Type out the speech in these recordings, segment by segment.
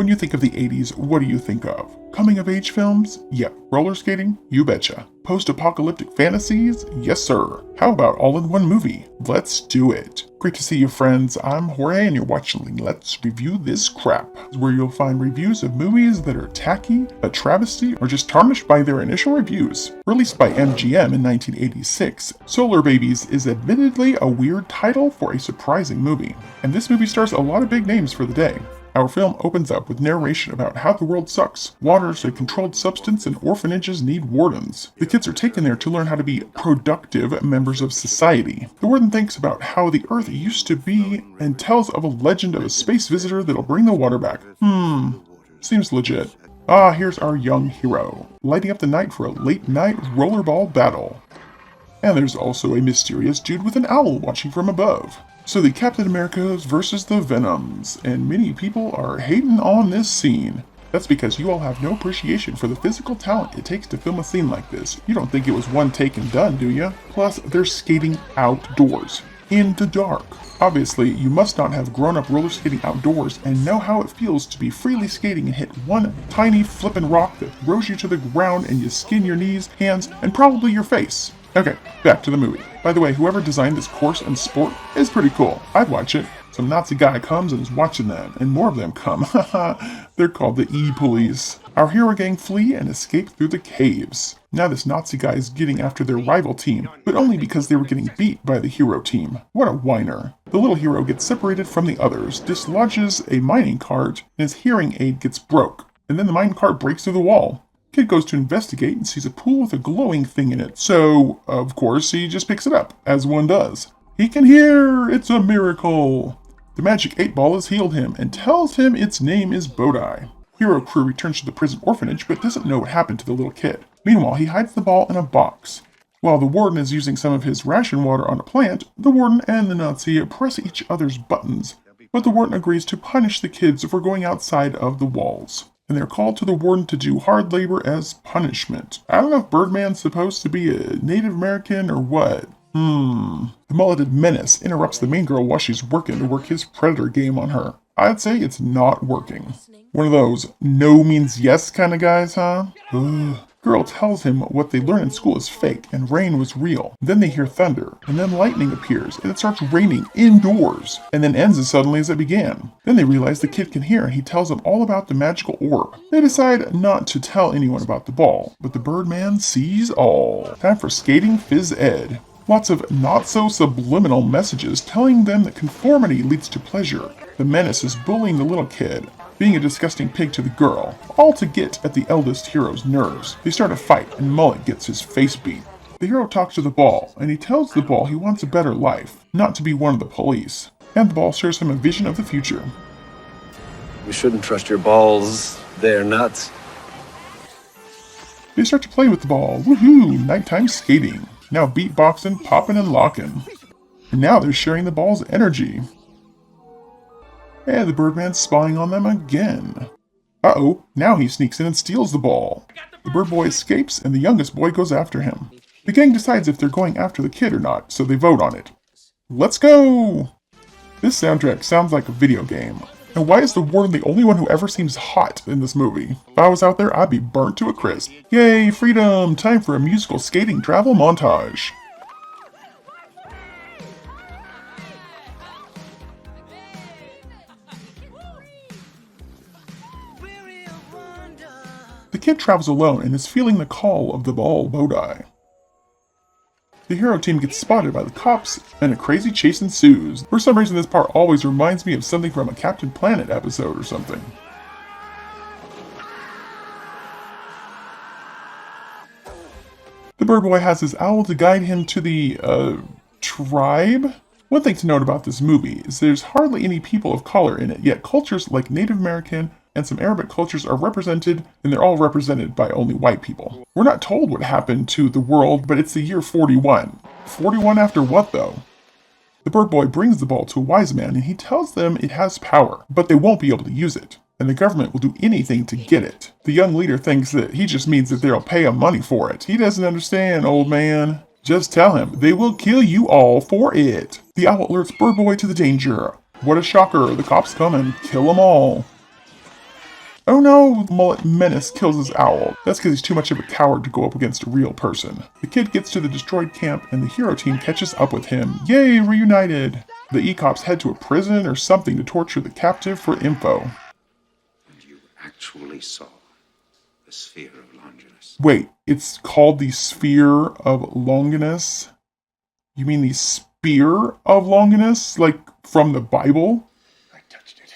When you think of the 80s, what do you think of? Coming of age films? Yep. Roller skating? You betcha. Post-apocalyptic fantasies? Yes sir. How about all-in-one movie? Let's do it. Great to see you friends. I'm Jorge and you're watching Let's Review This Crap, where you'll find reviews of movies that are tacky, a travesty, or just tarnished by their initial reviews. Released by MGM in 1986, Solar Babies is admittedly a weird title for a surprising movie. And this movie stars a lot of big names for the day. Our film opens up with narration about how the world sucks, water's a controlled substance, and orphanages need wardens. The kids are taken there to learn how to be productive members of society. The warden thinks about how the Earth used to be and tells of a legend of a space visitor that'll bring the water back. Seems legit. Here's our young hero, lighting up the night for a late-night rollerball battle. And there's also a mysterious dude with an owl watching from above. So the Captain Americas versus the Venoms, and many people are hating on this scene. That's because you all have no appreciation for the physical talent it takes to film a scene like this. You don't think it was one take and done, do ya? Plus, they're skating outdoors, in the dark. Obviously, you must not have grown up roller skating outdoors and know how it feels to be freely skating and hit one tiny flippin' rock that throws you to the ground and you skin your knees, hands, and probably your face. Okay, back to the movie. By the way, whoever designed this course and sport is pretty cool. I'd watch it. Some Nazi guy comes and is watching them, and more of them come. They're called the E-Police. Our hero gang flee and escape through the caves. Now this Nazi guy is getting after their rival team, but only because they were getting beat by the hero team. What a whiner. The little hero gets separated from the others, dislodges a mining cart, and his hearing aid gets broke. And then the mining cart breaks through the wall. Kid goes to investigate and sees a pool with a glowing thing in it, so, of course, he just picks it up, as one does. He can hear! It's a miracle! The magic 8-ball has healed him and tells him its name is Bodai. Hero crew returns to the prison orphanage but doesn't know what happened to the little kid. Meanwhile, he hides the ball in a box. While the warden is using some of his ration water on a plant, the warden and the Nazi press each other's buttons, but the warden agrees to punish the kids for going outside of the walls. And they're called to the warden to do hard labor as punishment. I don't know if Birdman's supposed to be a Native American or what. The mulleted menace interrupts the main girl while she's working to work his predator game on her. I'd say it's not working. One of those no means yes kind of guys, huh? Girl tells him what they learn in school is fake and rain was real. Then they hear thunder, and then lightning appears, and it starts raining indoors, and then ends as suddenly as it began. Then they realize the kid can hear, and he tells them all about the magical orb. They decide not to tell anyone about the ball, but the Birdman sees all. Time for skating phys ed. Lots of not-so-subliminal messages telling them that conformity leads to pleasure. The menace is bullying the little kid, being a disgusting pig to the girl, all to get at the eldest hero's nerves. They start a fight, and Mullet gets his face beat. The hero talks to the ball, and he tells the ball he wants a better life, not to be one of the police. And the ball shares him a vision of the future. You shouldn't trust your balls. They're nuts. They start to play with the ball. Woohoo! Nighttime skating. Now beatboxing, popping, and locking. And now they're sharing the ball's energy. And the Birdman's spying on them again. Uh-oh, now he sneaks in and steals the ball. The bird boy escapes, and the youngest boy goes after him. The gang decides if they're going after the kid or not, so they vote on it. Let's go! This soundtrack sounds like a video game. And why is the warden the only one who ever seems hot in this movie? If I was out there, I'd be burnt to a crisp. Yay, freedom! Time for a musical skating travel montage. The kid travels alone and is feeling the call of the ball Bodai. The hero team gets spotted by the cops and a crazy chase ensues. For some reason this part always reminds me of something from a Captain Planet episode or something. The bird boy has his owl to guide him to the, tribe? One thing to note about this movie is there's hardly any people of color in it, yet cultures like Native American and some Arabic cultures are represented, and they're all represented by only white people. We're not told what happened to the world, but it's the year 41. 41 after what, though? The bird boy brings the ball to a wise man, and he tells them it has power, but they won't be able to use it, and the government will do anything to get it. The young leader thinks that he just means that they'll pay him money for it. He doesn't understand, old man. Just tell him, they will kill you all for it. The owl alerts Bird Boy to the danger. What a shocker, the cops come and kill them all. Oh no, the mullet menace kills his owl. That's because he's too much of a coward to go up against a real person. The kid gets to the destroyed camp and the hero team catches up with him. Yay, reunited! The E-cops head to a prison or something to torture the captive for info. And you actually saw the sphere of Longinus. Wait, it's called the Sphere of Longinus? You mean the Spear of Longinus? Like from the Bible? I touched it.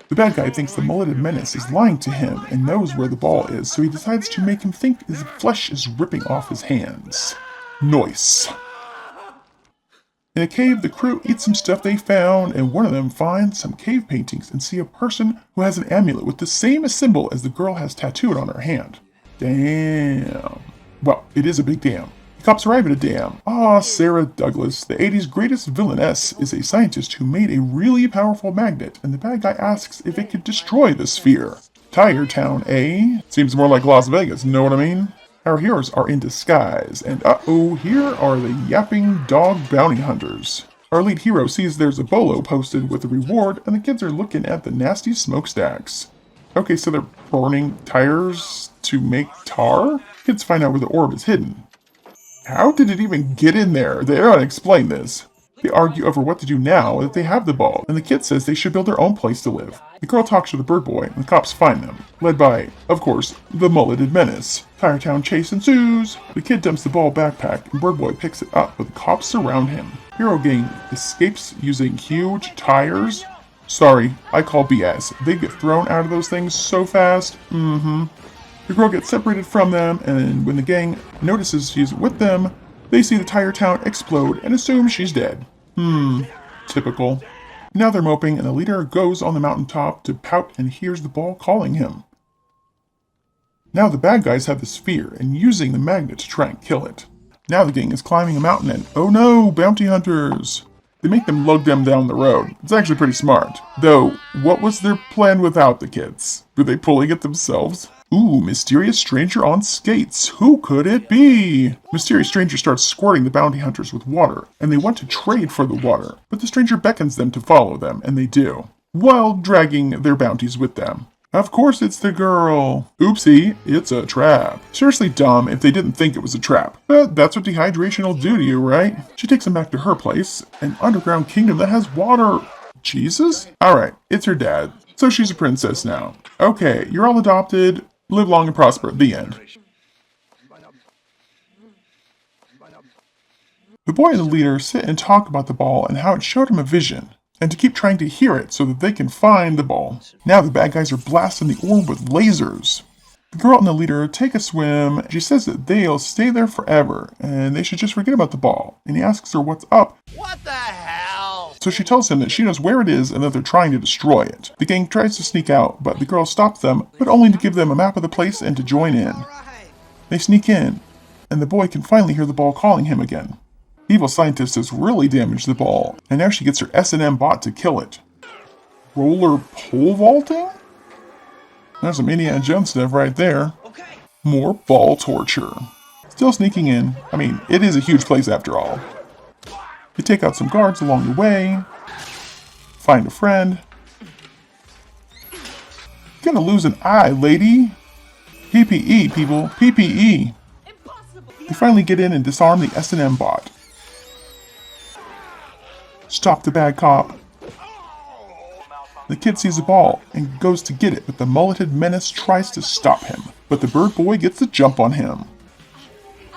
The bad guy thinks the mulleted menace is lying to him and knows where the ball is, so he decides to make him think his flesh is ripping off his hands. Nice. In a cave, the crew eats some stuff they found, and one of them finds some cave paintings and see a person who has an amulet with the same symbol as the girl has tattooed on her hand. Damn. Well, it is a big damn. The cops arrive at a dam. Sarah Douglas, the 80s greatest villainess, is a scientist who made a really powerful magnet, and the bad guy asks if it could destroy the sphere. Tire Town, eh? Seems more like Las Vegas, know what I mean? Our heroes are in disguise, and here are the yapping dog bounty hunters. Our lead hero sees there's a bolo posted with a reward, and the kids are looking at the nasty smokestacks. Okay, so they're burning tires to make tar? Kids find out where the orb is hidden. How did it even get in there? They don't explain this. They argue over what to do now that they have the ball, and the kid says they should build their own place to live. The girl talks to the bird boy, and the cops find them, led by, of course, the mulleted menace. Tire Town chase ensues. The kid dumps the ball backpack, and bird boy picks it up, but the cops surround him. Hero gang escapes using huge tires. Sorry, I call BS. They get thrown out of those things so fast. The girl gets separated from them, and when the gang notices she's with them, they see the Tire Town explode and assume she's dead. Typical. Now they're moping, and the leader goes on the mountaintop to pout and hears the ball calling him. Now the bad guys have the sphere and using the magnet to try and kill it. Now the gang is climbing a mountain and, oh no, bounty hunters! They make them lug them down the road. It's actually pretty smart. Though, what was their plan without the kids? Were they pulling it themselves? Ooh, mysterious stranger on skates. Who could it be? Mysterious stranger starts squirting the bounty hunters with water, and they want to trade for the water, but the stranger beckons them to follow them, and they do, while dragging their bounties with them. Of course it's the girl. Oopsie, it's a trap. Seriously dumb if they didn't think it was a trap, but that's what dehydration will do to you, right? She takes them back to her place, an underground kingdom that has water. Jesus? Alright, it's her dad, so she's a princess now. Okay, you're all adopted. Live long and prosper. The end. The boy and the leader sit and talk about the ball and how it showed him a vision, and to keep trying to hear it so that they can find the ball. Now the bad guys are blasting the orb with lasers. The girl and the leader take a swim. She says that they'll stay there forever, and they should just forget about the ball. And he asks her what's up. What the hell? So she tells him that she knows where it is and that they're trying to destroy it. The gang tries to sneak out, but the girl stops them, but only to give them a map of the place and to join in. They sneak in, and the boy can finally hear the ball calling him again. The evil scientist has really damaged the ball, and now she gets her S&M bot to kill it. Roller pole vaulting? There's some Indiana Jones stuff right there. More ball torture. Still sneaking in. I mean, it is a huge place after all. They take out some guards along the way. Find a friend. You're gonna lose an eye, lady. PPE, people. PPE. They finally get in and disarm the S&M bot. Stop the bad cop. The kid sees a ball and goes to get it, but the mulleted menace tries to stop him. But the bird boy gets the jump on him.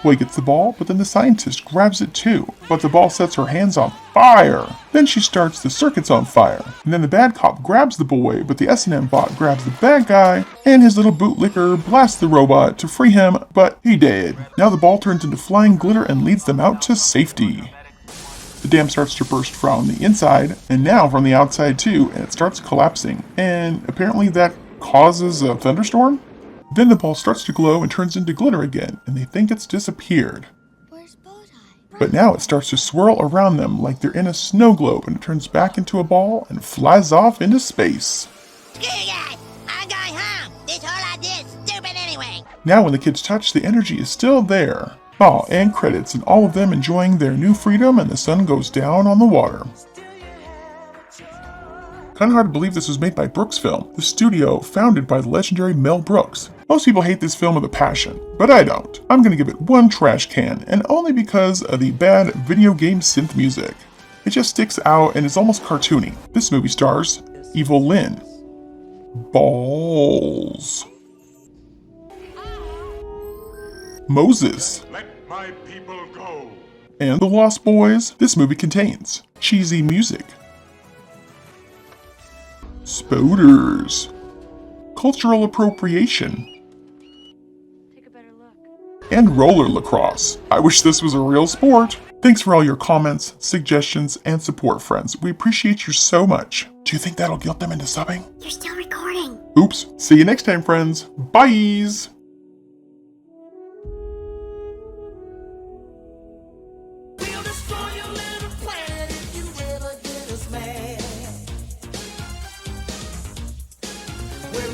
Boy gets the ball, but then the scientist grabs it too. But the ball sets her hands on fire. Then she starts the circuits on fire. And then the bad cop grabs the boy, but the S&M bot grabs the bad guy, and his little bootlicker blasts the robot to free him, but he dead. Now the ball turns into flying glitter and leads them out to safety. The dam starts to burst from the inside, and now from the outside too, and it starts collapsing. And apparently that causes a thunderstorm? Then the ball starts to glow and turns into glitter again, and they think it's disappeared. Where's Bodai? But now it starts to swirl around them like they're in a snow globe, and it turns back into a ball and flies off into space. Screw you guys! I'm going home! This whole idea's stupid anyway! Now when the kids touch, the energy is still there. Oh, and credits, and all of them enjoying their new freedom, and the sun goes down on the water. Kinda hard to believe this was made by Brooks Film, the studio founded by the legendary Mel Brooks. Most people hate this film with a passion, but I don't. I'm gonna give it 1 trash can, and only because of the bad video game synth music. It just sticks out and is almost cartoony. This movie stars Evil Lynn, Balls, Moses, Let my people go. and The Lost Boys. This movie contains cheesy music, spoders, cultural appropriation, and roller lacrosse. I wish this was a real sport. Thanks for all your comments, suggestions, and support, friends. We appreciate you so much. Do you think that'll guilt them into subbing? You're still recording. Oops. See you next time, friends. Bye! We'll destroy your little planet if you ever get us mad. We're